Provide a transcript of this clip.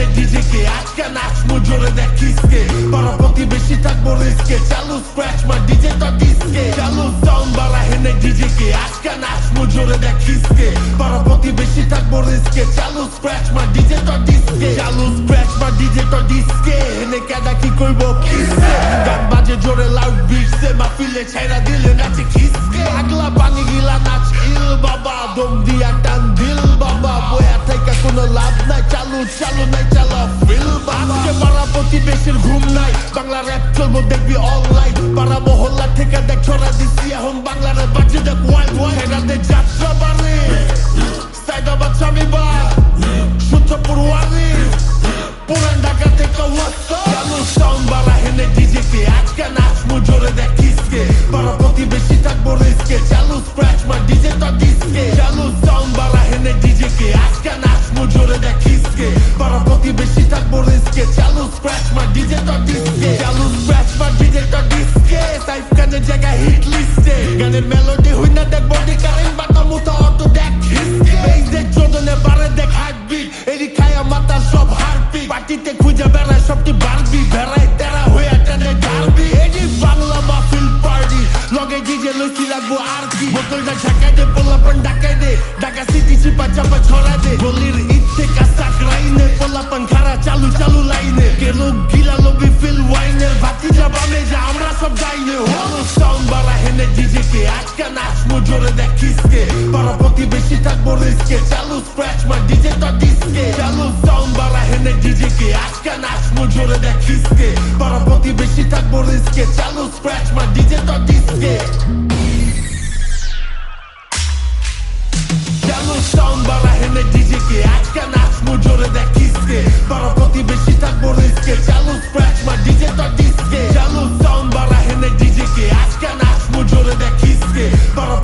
হেনে ডিজে কে আজকে নাচমু জোরে দেখ কিসকে পাড়া প্রতিবেশী থাকবো রিস্কে চালু স্ক্র্যাচ মা ডিজে তো ডিস্কে চালু সাউন্ড বাড়া হেনে ডিজে কে আজকে নাচমু জোরে দেখ কিসকে পাড়া প্রতিবেশী থাকবো রিস্কে চালু স্ক্র্যাচ মা ডিজে তো ডিস্কে চালু স্ক্র্যাচ মা ডিজে তো ডিস্কে হেনে কেডা কি কইব কিসকে গান বাজে জোরে লাউড বিটসে মাহফিলে ছাইরা দিলে নাচে কিসকে আগলা পানি গিলা নাচ ইল বাবা দম দিয়া টান দিল বাবা বয়া থেকে কোনো লাভ নাই চালু চালু নাই চালা ফিল আজকে পাড়া প্রতিবেশীর ঘুম নাই বাংলা র‍্যাপ চলবো দেখবি অনলাইন পাড়া মহল্লা থেকে দেখ ছড়া দিছি এখন বাংলা র‍্যাপ বাজে দেখ ওয়াইল্ড ওয়াইল্ড হেরাতে যাত্রা বাড়ে সাইদাবাদ স্বামীবাগ সূত্রপুর ওয়ারি পুরান ঢাকা থেকে ওয়াসা চালু সাউন্ড বাড়া হেনে ডিজে কে আজকে নাচমু জোরে দেখ কিসকে পাড়া প্রতিবেশী থাকবো রিস্কে চালু স্ক্র্যাচ মা ডিজে তো ডিস্কে চালু সাউন্ড বাড়া হেনে ডিজে কে আজকে নাচমু জোরে দেখ কিসকে পাড়া প্রতিবেশী থাকবো রিস্কে চালু স্ক্র্যাচ মা ডিজে তো ডিস্কে চালু স্ক্র্যাচ মা ডিজে তো ডিস্কে সাইফ খানের জায়গায় হিট লিস্টে গানের মেলোডি হই না দেখ বডি কারেন্ট বাটা মুতা অটো দেখ হিসকে বেস দেখ চোদনে বারে দেখ হার্টবিট এরি খায়া মাতার সব হার্টবিট পার্টিতে খুঁজে বেড়ায় সবটি বারবি বেড়ায় তেরা হয়ে টানে ঢালবি এডি বাংলা মাহফিল পার্টি লগে ডিজে লইছি লাগবো আর কি বোতলটা ঝাঁকাই দে পোলাপান ঢাকাই দে ঢাকা সিটি চিপা চাপা ছড়া দে গলির ঈদ থেকে সাকরাইনে পোলাপান খারা চালু চালু লাইনে কেলো গিলা লবি ফিল ওয়াইনের ভাতি যাবামে যা আমরা সব যাইনে হলো সাউন্ড বাড়া হেনে ডিজে কে আজকে নাচমু জোরে দেখ কিসকে পাড়া প্রতিবেশী থাকবো রিস্কে চালু স্ক্র্যাচ মা ডিজে তো ডিস্কে চালু সাউন্ড বাড়া হেনে ডিজে কে আজকে নাচমু জোরে দেখ কিসকে পাড়া প্রতিবেশী থাকবো রিস্কে চালু স্ক্র্যাচ মা ডিজে তো ডিস্কে চালু সাউন্ড বাড়া হেনে ডিজে কে আজকে নাচমু জোরে দেখ কিসকে পাড়া প্রতিবেশী থাকবো রিস্কে চালু স্ক্র্যাচ মা ডিজে তো ডিস্কে চালু সাউন্ড বাড়া হেনে ডিজে কে আজকে নাচমু জোরে দেখ কিসকে পাড়া